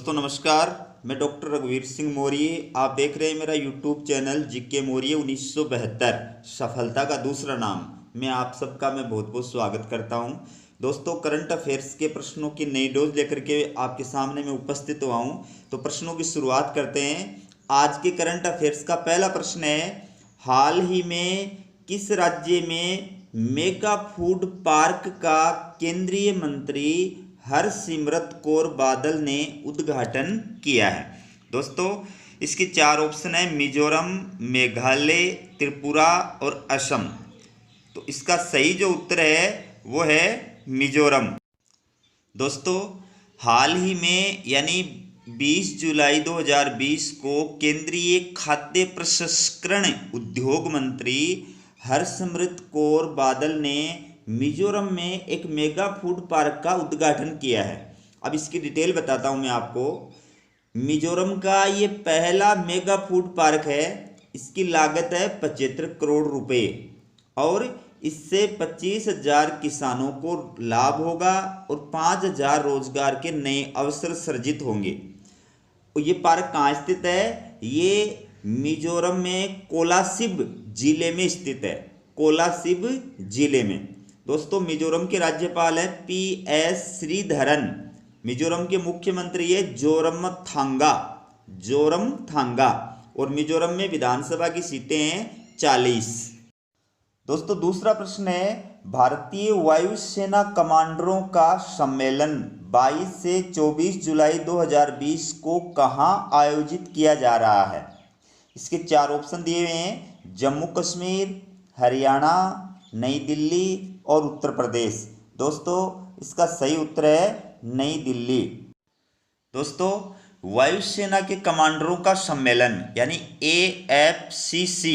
दोस्तों नमस्कार। मैं डॉक्टर रघुवीर सिंह मौर्य। आप देख रहे हैं मेरा यूट्यूब चैनल जीके मौर्य 1972 सफलता का दूसरा नाम। मैं आप सबका बहुत बहुत स्वागत करता हूं। दोस्तों करंट अफेयर्स के प्रश्नों की नई डोज लेकर के आपके सामने मैं उपस्थित हुआ हूं। तो प्रश्नों की शुरुआत करते हैं। आज के करंट अफेयर्स का पहला प्रश्न है, हाल ही में किस राज्य में मेगा फूड पार्क का केंद्रीय मंत्री हरसिमरत कौर बादल ने उद्घाटन किया है। दोस्तों इसके चार ऑप्शन है, मिजोरम, मेघालय, त्रिपुरा और असम। तो इसका सही जो उत्तर है वो है मिजोरम। दोस्तों हाल ही में यानी 20 जुलाई 2020 को केंद्रीय खाद्य प्रसंस्करण उद्योग मंत्री हरसिमरत कौर बादल ने मिजोरम में एक मेगा फूड पार्क का उद्घाटन किया है। अब इसकी डिटेल बताता हूं मैं आपको। मिजोरम का ये पहला मेगा फूड पार्क है। इसकी लागत है 75 करोड़ रुपए और इससे 25,000 किसानों को लाभ होगा और 5,000 रोजगार के नए अवसर सृजित होंगे। और ये पार्क कहाँ स्थित है? ये मिजोरम में कोलासिब जिले में स्थित है। कोलासिब जिले में। दोस्तों मिजोरम के राज्यपाल हैं PS श्रीधरन। मिजोरम के मुख्यमंत्री है जोरमथांगा। और मिजोरम में विधानसभा की सीटें हैं 40। दोस्तों दूसरा प्रश्न है, भारतीय वायुसेना कमांडरों का सम्मेलन 22 से 24 जुलाई 2020 को कहां आयोजित किया जा रहा है? इसके चार ऑप्शन दिए हुए हैं, जम्मू कश्मीर, हरियाणा, नई दिल्ली और उत्तर प्रदेश। दोस्तों इसका सही उत्तर है नई दिल्ली। दोस्तों वायुसेना के कमांडरों का सम्मेलन यानी AFCC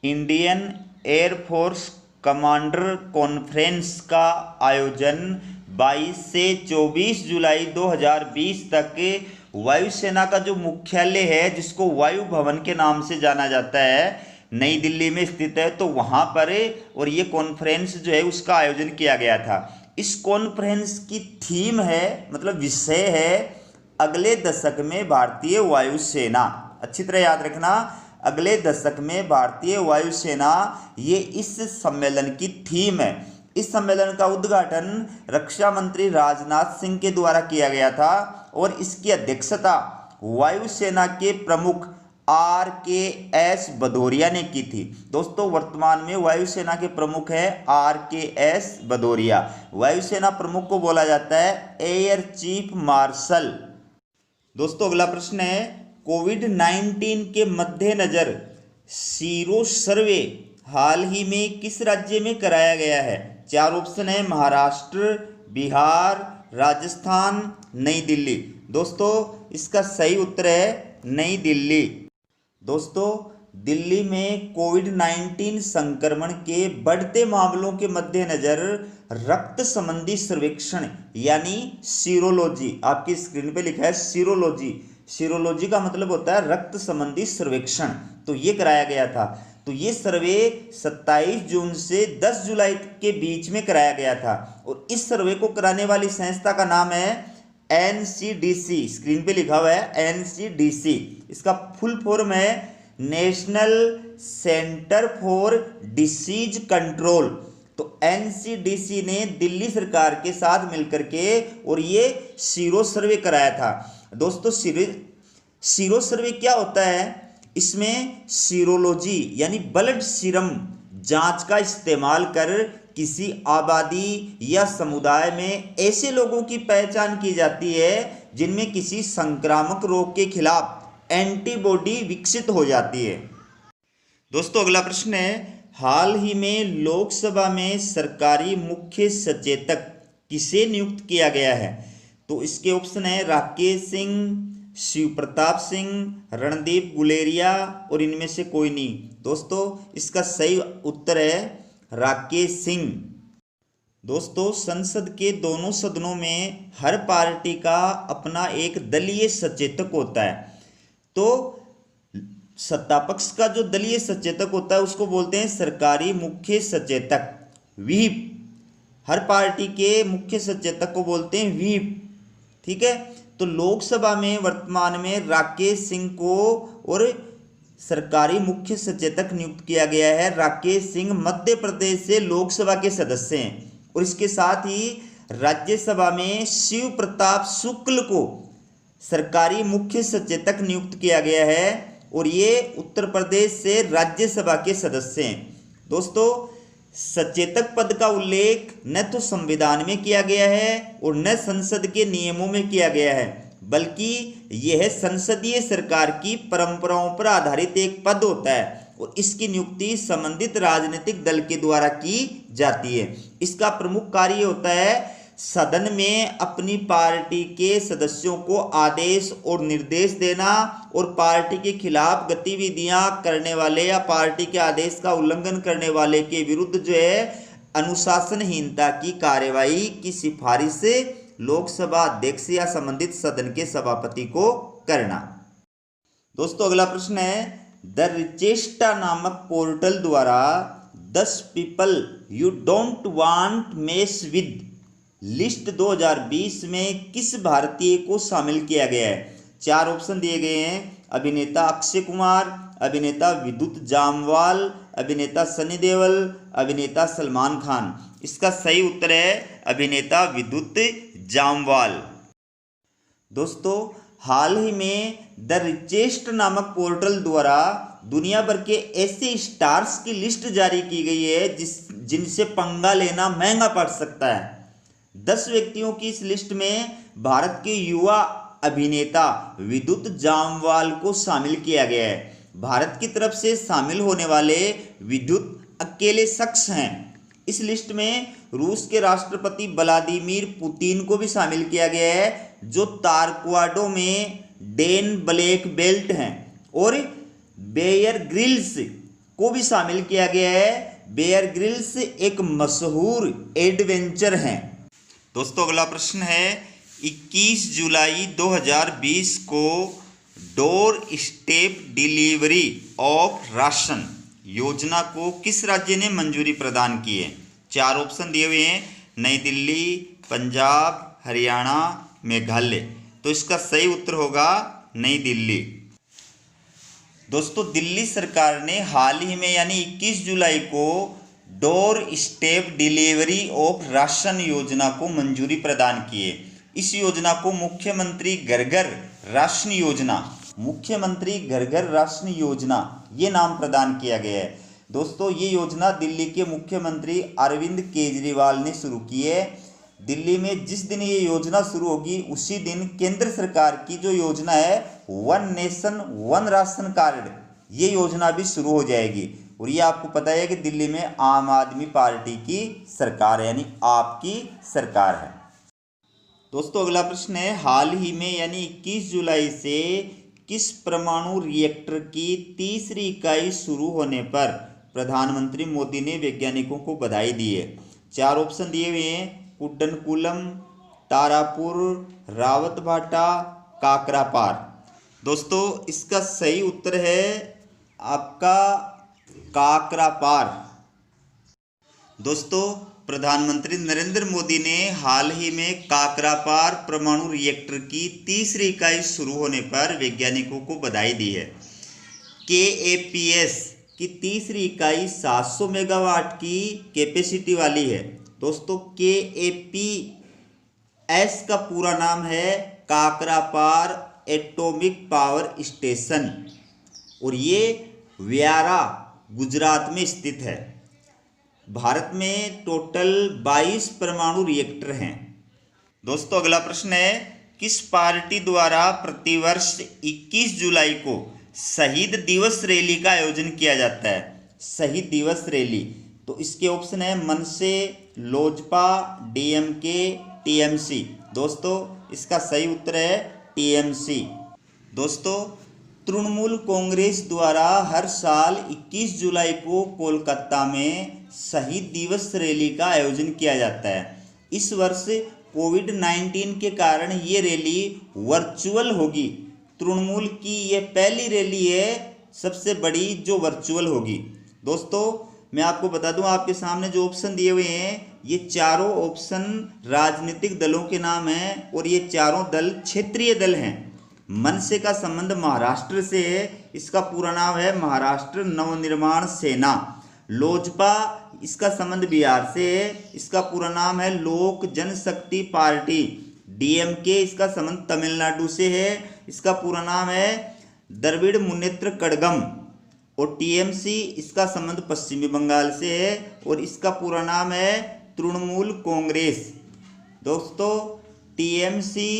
Indian air force commander conference का आयोजन 22 से 24 जुलाई 2020 तक वायुसेना का जो मुख्यालय है, जिसको वायु भवन के नाम से जाना जाता है, नई दिल्ली में स्थित है। तो वहां पर और ये कॉन्फ्रेंस जो है उसका आयोजन किया गया था। इस कॉन्फ्रेंस की थीम है, मतलब विषय है, अगले दशक में भारतीय वायुसेना। अच्छी तरह याद रखना, अगले दशक में भारतीय वायुसेना, ये इस सम्मेलन की थीम है। इस सम्मेलन का उद्घाटन रक्षा मंत्री राजनाथ सिंह के द्वारा किया गया था और इसकी अध्यक्षता वायुसेना के प्रमुख RKS भदौरिया ने की थी। दोस्तों वर्तमान में वायुसेना के प्रमुख है RKS भदौरिया। वायुसेना प्रमुख को बोला जाता है एयर चीफ मार्शल। दोस्तों अगला प्रश्न है, कोविड-19 के मद्देनजर सीरो सर्वे हाल ही में किस राज्य में कराया गया है? चार ऑप्शन है, महाराष्ट्र, बिहार, राजस्थान, नई दिल्ली। दोस्तों इसका सही उत्तर है नई दिल्ली। दोस्तों दिल्ली में कोविड-19 संक्रमण के बढ़ते मामलों के मद्देनजर रक्त संबंधी सर्वेक्षण यानी सीरोलॉजी, आपकी स्क्रीन पे लिखा है सीरोलॉजी। सीरोलॉजी का मतलब होता है रक्त संबंधी सर्वेक्षण। तो ये कराया गया था। तो ये सर्वे 27 जून से 10 जुलाई के बीच में कराया गया था और इस सर्वे को कराने वाली संस्था का नाम है NCDC। स्क्रीन पे लिखा हुआ है NCDC। इसका फुल फॉर्म है national centre for disease control. तो NCDC ने दिल्ली सरकार के साथ मिलकर के और ये सीरो सर्वे कराया था। दोस्तों सीरो सर्वे क्या होता है? इसमें सीरोलॉजी यानी ब्लड सीरम जांच का इस्तेमाल कर किसी आबादी या समुदाय में ऐसे लोगों की पहचान की जाती है जिनमें किसी संक्रामक रोग के खिलाफ एंटीबॉडी विकसित हो जाती है। दोस्तों अगला प्रश्न है, हाल ही में लोकसभा में सरकारी मुख्य सचेतक किसे नियुक्त किया गया है? तो इसके ऑप्शन है, राकेश सिंह, शिव प्रताप सिंह, रणदीप गुलेरिया और इनमें से कोई नहीं। दोस्तों इसका सही उत्तर है राकेश सिंह। दोस्तों संसद के दोनों सदनों में हर पार्टी का अपना एक दलीय सचेतक होता है। तो सत्ता पक्ष का जो दलीय सचेतक होता है उसको बोलते हैं सरकारी मुख्य सचेतक, व्हीप। हर पार्टी के मुख्य सचेतक को बोलते हैं व्हीप। ठीक है। तो लोकसभा में वर्तमान में राकेश सिंह को और सरकारी मुख्य सचेतक नियुक्त किया गया है। राकेश सिंह मध्य प्रदेश से लोकसभा के सदस्य हैं। और इसके साथ ही राज्यसभा में शिव प्रताप शुक्ल को सरकारी मुख्य सचेतक नियुक्त किया गया है और ये उत्तर प्रदेश से राज्यसभा के सदस्य हैं। दोस्तों, सचेतक पद का उल्लेख न तो संविधान में किया गया है और न संसद के नियमों में किया गया है, बल्कि यह संसदीय सरकार की परंपराओं पर आधारित एक पद होता है और इसकी नियुक्ति संबंधित राजनीतिक दल के द्वारा की जाती है। इसका प्रमुख कार्य होता है सदन में अपनी पार्टी के सदस्यों को आदेश और निर्देश देना और पार्टी के खिलाफ गतिविधियां करने वाले या पार्टी के आदेश का उल्लंघन करने वाले के विरुद्ध जो है अनुशासनहीनता की कार्यवाही की सिफारिश लोकसभा अध्यक्ष या संबंधित सदन के सभापति को करना। दोस्तों, अगला प्रश्न है, द रिचेस्टा नामक पोर्टल द्वारा 10 people you don't want mess with list 2020 में किस भारतीय को शामिल किया गया है? 4 ऑप्शन दिए गए हैं। अभिनेता अक्षय कुमार, अभिनेता विद्युत जामवाल, अभिनेता सनी देओल, अभिनेता सलमान खान। इसका सही उत्तर है अभिनेता विद्युत जामवाल। दोस्तों, हाल ही में द रिचेस्ट नामक पोर्टल द्वारा दुनिया भर के ऐसे स्टार्स की लिस्ट जारी की गई है जिनसे पंगा लेना महंगा पड़ सकता है। 10 व्यक्तियों की इस लिस्ट में भारत के युवा अभिनेता विद्युत जामवाल को शामिल किया गया है। भारत की तरफ से शामिल होने वाले विद्युत अकेले शख्स हैं। इस लिस्ट में रूस के राष्ट्रपति व्लादिमीर पुतिन को भी शामिल किया गया है, जो ताइक्वांडो में डेन ब्लैक बेल्ट हैं, और बेयर ग्रिल्स को भी शामिल किया गया है। बेयर ग्रिल्स एक मशहूर एडवेंचर हैं। दोस्तों, अगला प्रश्न है, 21 जुलाई 2020 को door step delivery of ration योजना को किस राज्य ने मंजूरी प्रदान की है? 4 ऑप्शन दिए हुए हैं, नई दिल्ली, पंजाब, हरियाणा, मेघालय। तो इसका सही उत्तर होगा नई दिल्ली। दोस्तों, दिल्ली सरकार ने हाल ही में यानी 21 जुलाई को door step delivery of ration योजना को मंजूरी प्रदान की है। इस योजना को मुख्यमंत्री घर घर राशन योजना ये नाम प्रदान किया गया है। दोस्तों, ये योजना दिल्ली के मुख्यमंत्री अरविंद केजरीवाल ने शुरू की है। दिल्ली में जिस दिन ये योजना शुरू होगी उसी दिन केंद्र सरकार की जो योजना है one nation one ration card, ये योजना भी शुरू हो जाएगी। और ये आपको पता है कि दिल्ली में आम आदमी पार्टी की सरकार है, यानी आपकी सरकार है। दोस्तों, अगला प्रश्न है, हाल ही में यानी 21 जुलाई से किस परमाणु रिएक्टर की तीसरी इकाई शुरू होने पर प्रधानमंत्री मोदी ने वैज्ञानिकों को बधाई दी है? 4 ऑप्शन दिए हुए हैं, कुड्डनकुलम, तारापुर, रावतभाटा, काकरापार। दोस्तों, इसका सही उत्तर है आपका काकरापार। दोस्तों, प्रधानमंत्री नरेंद्र मोदी ने हाल ही में काकरापार परमाणु रिएक्टर की तीसरी इकाई शुरू होने पर वैज्ञानिकों को बधाई दी है। KAPS की तीसरी इकाई 700 मेगावाट की कैपेसिटी वाली है। दोस्तों, KAPS का पूरा नाम है काकरापार एटॉमिक पावर स्टेशन और ये व्यारा गुजरात में स्थित है। भारत में टोटल 22 परमाणु रिएक्टर हैं। दोस्तों, अगला प्रश्न है, किस पार्टी द्वारा प्रतिवर्ष 21 जुलाई को शहीद दिवस रैली का आयोजन किया जाता है? शहीद दिवस रैली, तो इसके ऑप्शन है मनसे, लोजपा, DMK, TMC। दोस्तों, इसका सही उत्तर है TMC। दोस्तों, तृणमूल कांग्रेस द्वारा हर साल 21 जुलाई को कोलकाता में शहीद दिवस रैली का आयोजन किया जाता है। इस वर्ष कोविड-19 के कारण ये रैली वर्चुअल होगी। तृणमूल की ये पहली रैली है सबसे बड़ी जो वर्चुअल होगी। दोस्तों, मैं आपको बता दूं, आपके सामने जो ऑप्शन दिए हुए हैं ये चारों ऑप्शन राजनीतिक दलों के नाम हैं और ये चारों दल क्षेत्रीय दल हैं। मनसे का संबंध महाराष्ट्र से है, इसका पूरा नाम है महाराष्ट्र नवनिर्माण सेना। लोजपा, इसका संबंध बिहार से है, इसका पूरा नाम है लोक जनशक्ति पार्टी। डीएमके, इसका संबंध तमिलनाडु से है, इसका पूरा नाम है द्रविड़ मुन्नेत्र कड़गम। और टीएमसी, इसका संबंध पश्चिमी बंगाल से है और इसका पूरा नाम है तृणमूल कांग्रेस। दोस्तों, टीएमसी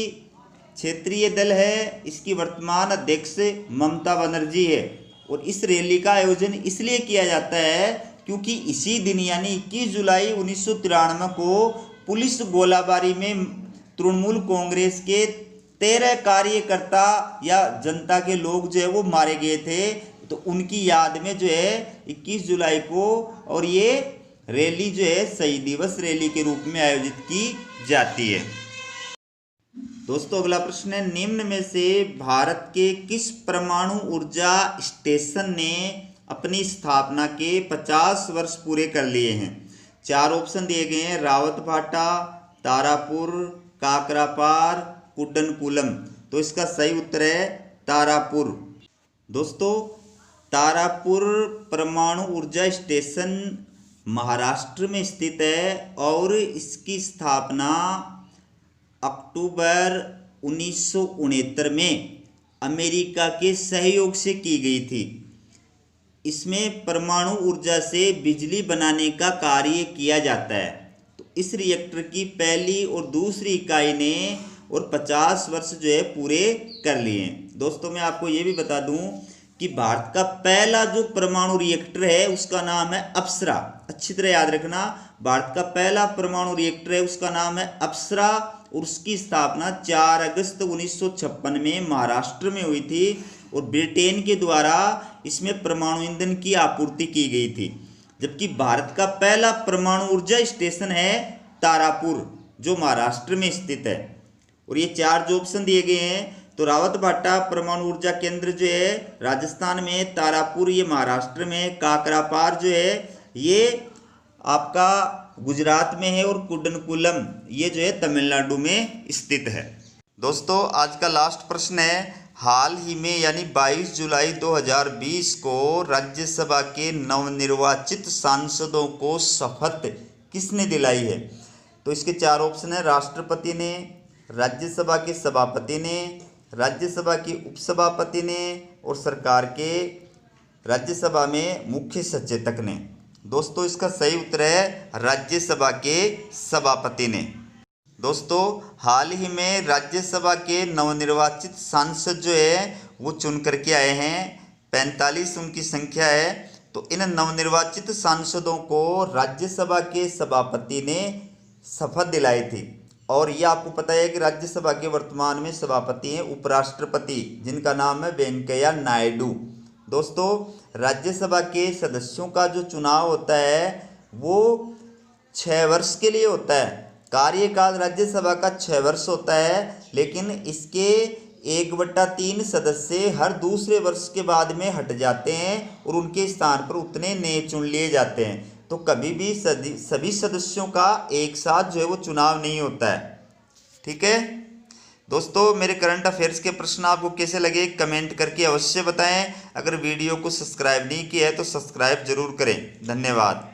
क्षेत्रीय दल है, इसकी वर्तमान अध्यक्ष ममता बनर्जी है। और इस रैली का आयोजन इसलिए किया जाता है क्योंकि इसी दिन यानी 21 जुलाई 1993 को पुलिस गोलाबारी में तृणमूल कांग्रेस के 13 कार्यकर्ता या जनता के लोग जो है वो मारे गए थे। तो उनकी याद में जो है 21 जुलाई को और ये रैली जो है शहीद दिवस रैली के रूप में आयोजित की जाती है। दोस्तों, अगला प्रश्न है, निम्न में से भारत के किस परमाणु ऊर्जा स्टेशन ने अपनी स्थापना के 50 वर्ष पूरे कर लिए हैं? 4 ऑप्शन दिए गए हैं, रावतभाटा, तारापुर, काकरापार, कुड्डनकुलम। तो इसका सही उत्तर है तारापुर। दोस्तों, तारापुर परमाणु ऊर्जा स्टेशन महाराष्ट्र में स्थित है और इसकी स्थापना अक्टूबर 1969 में अमेरिका के सहयोग से की गई थी। इसमें परमाणु ऊर्जा से बिजली बनाने का कार्य किया जाता है। तो इस रिएक्टर की पहली और दूसरी इकाई ने और 50 वर्ष जो है पूरे कर लिए हैं। दोस्तों, मैं आपको ये भी बता दूं कि भारत का पहला जो परमाणु रिएक्टर है उसका नाम है अप्सरा। अच्छी तरह याद रखना, भारत का पहला परमाणु रिएक्टर है उसका नाम है अप्सरा और उसकी स्थापना 4 अगस्त 1956 में महाराष्ट्र में हुई थी और ब्रिटेन के द्वारा इसमें परमाणु ईंधन की आपूर्ति की गई थी। जबकि भारत का पहला परमाणु ऊर्जा स्टेशन है तारापुर जो महाराष्ट्र में स्थित है। और ये 4 जो ऑप्शन दिए गए हैं, तो रावतभाटा परमाणु ऊर्जा केंद्र जो है राजस्थान में, तारापुर ये महाराष्ट्र में, काकरापार जो है ये आपका गुजरात में है और कुड्डनकुलम ये जो है तमिलनाडु में स्थित है। दोस्तों, आज का लास्ट प्रश्न है, हाल ही में यानी 22 जुलाई 2020 को राज्यसभा के नवनिर्वाचित सांसदों को शपथ किसने दिलाई है? तो इसके 4 ऑप्शन है, राष्ट्रपति ने, राज्यसभा के सभापति ने, राज्यसभा के उपसभापति ने और सरकार के राज्यसभा में मुख्य सचेतक ने। दोस्तों, इसका सही उत्तर है राज्यसभा के सभापति ने। दोस्तों, हाल ही में राज्यसभा के नवनिर्वाचित सांसद जो है वो चुन करके आए हैं, 45 उनकी संख्या है। तो इन नवनिर्वाचित सांसदों को राज्यसभा के सभापति ने शपथ दिलाई थी। और ये आपको पता है कि राज्यसभा के वर्तमान में सभापति हैं उपराष्ट्रपति जिनका नाम है वेंकैया नायडू। दोस्तों, राज्यसभा के सदस्यों का जो चुनाव होता है वो 6 वर्ष के लिए होता है। कार्यकाल राज्यसभा का 6 वर्ष होता है, लेकिन इसके 1/3 सदस्य हर दूसरे वर्ष के बाद में हट जाते हैं और उनके स्थान पर उतने नए चुन लिए जाते हैं। तो कभी भी सभी सदस्यों का एक साथ जो है वो चुनाव नहीं होता है। ठीक है दोस्तों, मेरे करंट अफेयर्स के प्रश्न आपको कैसे लगे कमेंट करके अवश्य बताएं। अगर वीडियो को सब्सक्राइब नहीं किया है तो सब्सक्राइब जरूर करें। धन्यवाद।